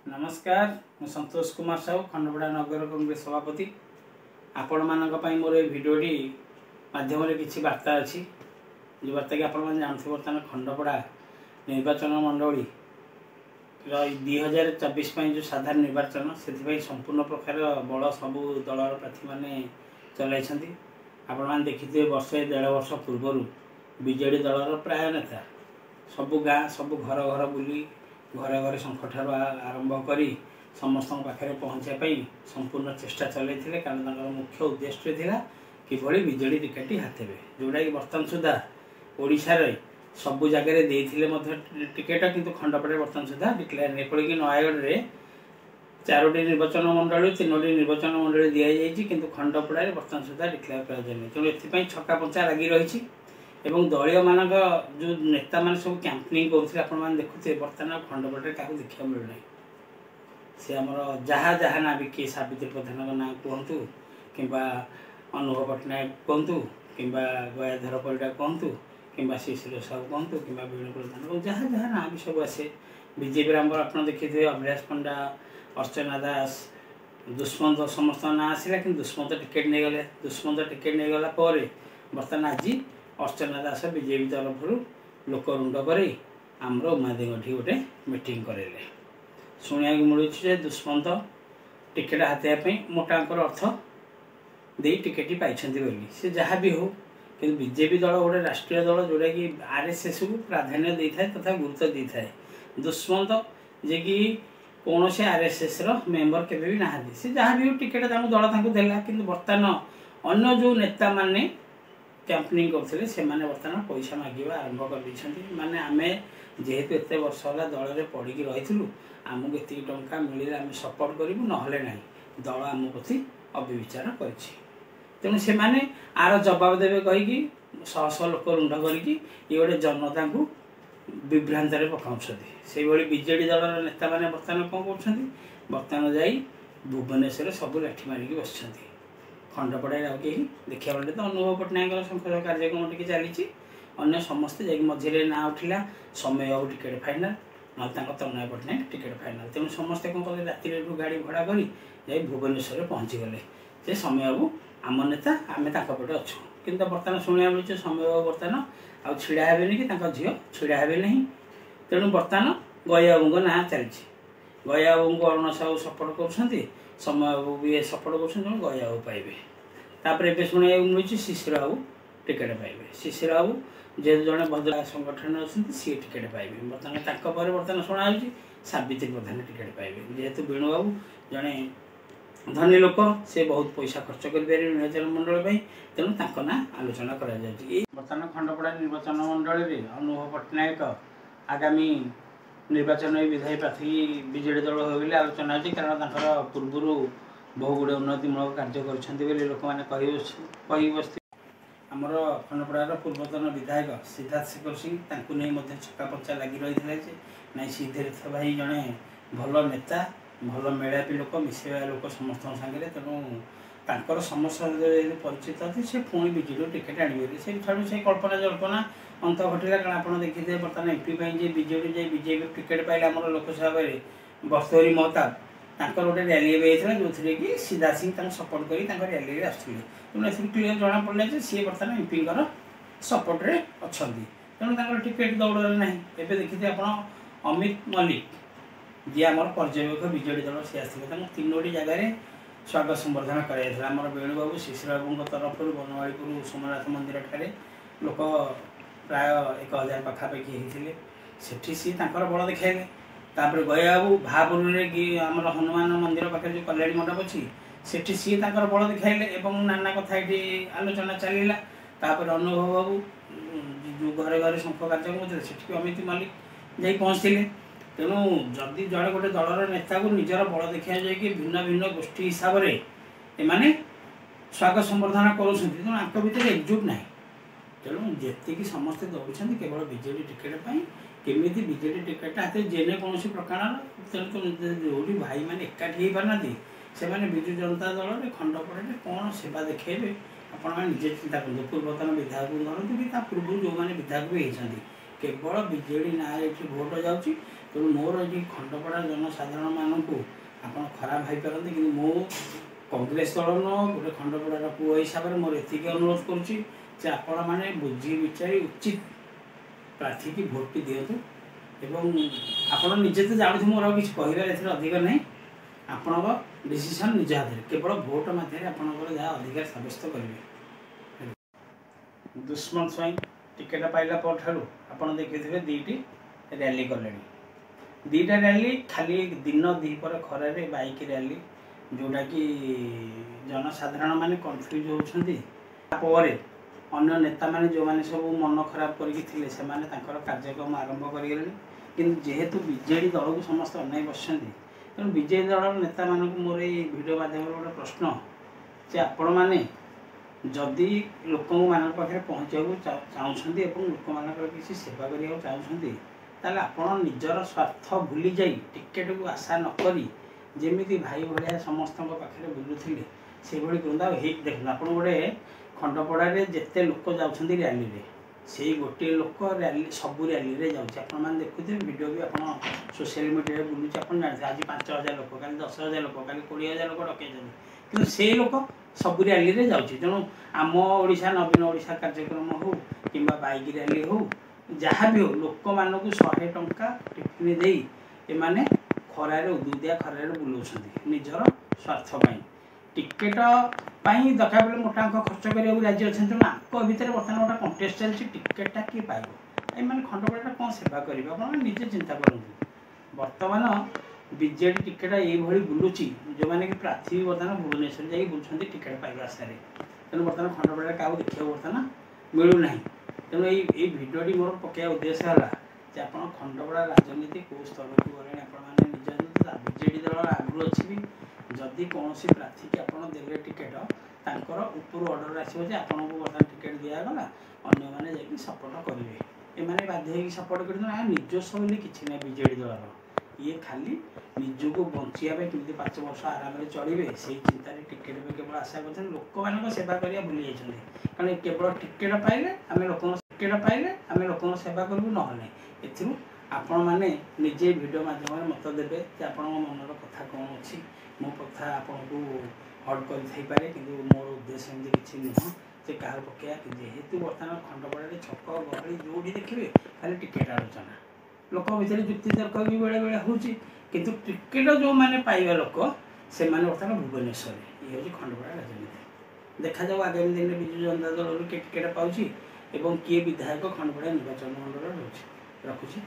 नमस्कार मैं संतोष कुमार साहू खंडपड़ा नगर कांग्रेस सभापति आपण मानी मोर भिडियोटी मध्यम किसी वार्ता अच्छी जो वार्ता कि आपण जानते बर्तमान खंडपड़ा निर्वाचन मंडली 2024 जो साधारण निर्वाचन से संपूर्ण प्रकार बल सबू दलर प्रार्थी मैंने चलाई आपण मैंने देखिए वर्षे 1.5 वर्ष पूर्वर बीजेडी दलर प्राय नेता सबू गाँ सबू घर घर बुली घरे घरे शंख ठार आरंभ कर समस्त पाखे पहुँचापी संपूर्ण चेष्टा चलते कारण मुख्य उद्देश्य था किभली बीजेडी टिकेट हाथेबे जोटा कि बर्तमान सुधा ओडिशा रे सबू जगह देते टिकेट किंतु खंडपड़े बर्तमान सुधा डिक्लेयर नहीं पड़ी कि नयगढ़ में 4टी निर्वाचन मंडल 3टी निर्वाचन मंडल दि जाएगी किंतु खंडपड़ा बर्तमान सुधा डिक्लेयर कर तेणु ए छक्का पंचा लगी रही एवं दलीय मान जो नेता मान सब कैंपेनिंग करते आपने देखुए बर्तमान खंडपटे क्या देखा मिलूना सी आम जहाँ जहाँ ना भी किए सावित्री प्रधान ना कहतु कि अनुभव पट्टनायक कहतु कि गयाधर परिडा कहतु कि शिशिर साहू कहतु कि वेणु प्रधान जहाँ जहाँ ना भी सब आसे बीजेपी आप देखिए अभिलाष पंडा अर्चना दास दुष्मंत समस्त ना आसला कि दुष्मंत टिकेट नहीं गले दुष्मंत टिकेट नहीं गला बर्तमान आज अर्चना दास बीजेपी तरफ लोक रुंड कर आमर उमादी गोटे मीटिंग करेले शुणा मिलूँ दुष्मंत टिकेट हाथापी मोटांकर अर्थ दे टिकेट पाई सी जहाँ भी हो कि बीजेपी दल गोटे राष्ट्रीय दल जोटा कि आरएसएस को प्राधान्य दे था तथा गुरुत्व दे था दुष्मंत जे कि कौन से आरएसएस मेम्बर केवे भी ना सी जहाँ भी हो टिकेट दल देला कि बर्तमान अन्य जो नेता माने कैंपेनिंग करते से माने बर्तमान पैसा मांगे आरंभ कर माने आमे जेहेतु एत वर्ष है दल में पड़ी रही आमको ये टंका मिले आम सपोर्ट करूँ ना दल आम प्रति अविचार कर तेणु से माने आर जवाब देवे कहीकि शह शह लोक रुंड करके ये गोटे जनता को विभ्रांत पकाऊँ से बीजेडी दल नेता मैंने बर्तमान कौन कर बर्तमान जा भुवनेश्वर सब लाठी मारिकी बस खंडपड़ा कहीं देखा बेले तो अनुभव पट्टनायक संसद कार्यक्रम टी चली अन्य समस्ते जा मझे ना उठा समय बाबू टिकेट फाइनाल ना तनय पट्टनायक टिकेट फाइनाल तेणु समस्ते कौन कले राति गाड़ी भड़ा कर भुवनेश्वर पहुँची गले से समय बाबू आम नेता आम पटे अच्छु कि बर्तमान शुणा मिलूँ समय बाबू बर्तमान आउ ढड़ा हेबे कि झील ढड़ा हेबे नहीं तेणु बर्तमान गया बाबू ना चली गया बाबू को अरुण साहू सपोर्ट कर समय बाबू भी सपोर्ट कर गया बाबू पाइबे तापर ए शुणा मिलूँ शिशिर बाबू टिकेट पाइबे शिशिर बाबू जेहेतु जड़े भद्र संगठन अच्छे सी टिकेट पाइबे बर्तमान बर्तमान शुणा सावित्री प्रधान टिकेट पाइबे जेहेतु वेणु बाबू जड़े धनी लोक से बहुत पैसा खर्च कर निर्वाचन मंडल तेणु ना आलोचना कर बर्तमान खंडपड़ा निर्वाचन मंडल में अनुभव पट्टनायक आगामी निर्वाचन विधायी प्रार्थी बीजेडी दल हो आलोचना होती कारण पूर्वर बहु गुड़े उन्नतिमूलक कार्य कर लोक मैंने कही बस आमर खंडपड़ार पूर्वतन विधायक सिद्धार्थ शेखर सिंह नहीं छक्का पंचा लगी रही है ना सिद्धार्थ भाई जड़े भल नेता भल मेलापी लोक मिसेवा लोक समस्त सागर तेणु समस्या परिचित अच्छे से पुणी बीजेडी टिकेट आने से कल्पना जल्पना अंत घटला कारण आप देखिए बर्तमान एमपी बीजेडी जाए बीजेपी टिकेट पाइले आम लोकसभा में बस्तरी महताब गोटे रैली होता जो थे कि सीधा सिंह सपोर्ट कर रैली आसुले तेणु क्लीयर जना पड़ा सी बर्तमान एमपी सपोर्टे अच्छा तेणु टिकेट दौड़ ना एवं देखिए आप अमित मल्लिक जी आम पर्यवेक्षक बीजेडी दल सी आसते 3टी जगह स्वागत संबर्धना कराम वेणु बाबू शिशिर बाबू तरफ बनवाड़ीपुर सोमनाथ मंदिर ठारे लोक प्राय 1000 पाखापाखि होते सी बल देखाइले तापर गया बाबू भापुर कि आम हनुमान मंदिर पाखे जो कल्याणी मंडप अच्छी सेठी सी बल देखाइले नाना कथा ये आलोचना चलला तापर अनुभव बाबू जो घरे घरे शंख कार्यक्रम होते से अमित मल्लिक जा पहुँचते तेणु जदि जड़े गोटे दलर नेता को निजर बल देखा जाए कि भिन्न भिन्न गोष्ठी हिसाब से एमाने स्वागत संबर्धना कर भर एकजुट ना तेणु जी समस्ते दौड़ केवल बीजेडी टिकेट केमी बीजेडी टिकेट हाथ जेने कौन प्रकार तेणु जो भाई मैंने एकाठी हो पारना से विजु जनता दल में खंडपड़े कौन सेवा देखिए आपजे चिंता करूँ पूर्वतन विधायक धरतु कि पूर्व जो मैंने विधायक भी होती केवल विजेडी ना ये भोट जाऊँगी। तेणु मोर ये खंडपड़ा जनसाधारण मानक आप खराब होपारती कि मो कांग्रेस दल न गोटे खंडपड़ार पुओ हिसाब से मोर एति अनुरोध करुच्ची आपण मैंने बुझी विचारी उचित प्रार्थी की भोट टी दिंतु एवं आपण निजे तो जानते मोर किसी कह अधिक नहीं आपण डिसीजन निज हाथ में केवल भोट मध्य आपंकर जहाँ अधिकार सब्यस्त करेंगे। दुष्मंत स्वाई टिकेट पाइला पर आपड़ देखिए दीटी रैली कले दीटा रैली खाली दिन दीपर खरारे बाइक रैली जोटा कि जनसाधारण माने कन्फ्यूज होती अन्य नेता माने जो माने सब मन खराब करके कार्यक्रम आरंभ कर जेहेतु बीजेडी दल को समस्त अनाई बस तेणु बीजेडी दल नेता मानक मोर ये वीडियो माध्यम गोटे प्रश्न जे आपण मैंने जदि लोक मान पाखे पहुँचा चाहते लोक मान किसी सेवा करने चाहते ताले आपण निजर स्वार्थ भूली जाई टिकेट को आशा नक जमी भाई भाया समस्त पाखे बुलूले से करता देखते आप गोटे खंडपड़ा जिते लोक जाऊँच रैली से गोटे लोक रैली सबू रैली रे जाऊँच आपने देखुए वीडियो भी आप सोशल मीडिया बुलूँ आप जानते आज 5000 लोक कल 10,000 लोक कल 20,000 लोक डकई कि से लोक सब रैली रे जाऊँच तेणु आम ओडिशा नवीन ओडिशा कार्यक्रम हो कि बाइक रैली हो जहाँ भी हो लोक मान 100 टंका टिफिन दे एमाने खरारे उदुदिया खरारे बुलाऊँ निजर स्वार्थपाई टिकेट दरकार बेले मोटा अंक खर्च करने राजी अच्छे तेणु आपको भितर बर्तमान गोटे कंटेस्ट चलती टिकेटा किए पाइब ये खंडपड़ा कौन सेवा करेंगे आप निजे चिंता करूँ बर्तमान बीजेडी टिकेट ये बुलूची जो मैंने कि प्रार्थी बर्तमान भुवनेश्वर जाइए बुलूँ टिकेट पाइबा आशारे तेणु बर्तमान खंडपड़ा क्या देखा बर्तमान मिलूना तेणु ये भिडटी मोर पकड़ा उद्देश्य है कि आप खंडपड़ा राजनीति कौ स्तर को गले आपने निज बीजेडी दल आगु अच्छी भी जदि कौन प्रार्थी की आप देले टिकेट तांकर ऊपर ऑर्डर आसो आपको बर्तमान टिकेट दिगला अन्य मैंने जाकि सपोर्ट करेंगे एमाने बाध्य सपोर्ट कर निजस्व बोली किसी ना बीजेडी दल ये खाली निजक बचाई कमी 5 वर्ष आराम से चलिए से चिंतार टिकेट भी केवल आशा करते लोक मान सेवा करवा भूली जाते कारण केवल टिकेट पाइले आम लोक सेवा करूँ ना ए आपण मैंने निजे वीडियो माध्यम मत देवे कि आप मनर कथा कौन अच्छी मो कथा आपन को हर्ट करे कि मोर उद्देश्य एमती किसी नुह से कह पकड़ा जेहेतु बर्तमान खंडपड़ा छक गहली जो देखिए खाली टिकेट आलोचना लोक भर जुक्ति तर्क भी बेले बेले हो टिकेट जो मैंने पाइबा लोक से बर्तमान भुवनेश्वर ये हूँ खंडपड़ा राजनीति देखा जाऊ आगामी दिन में विजु जनता दल किए टिकेट पाँच किए विधायक खंडपड़ा निर्वाचन मंडल रोचे रखुच्छी।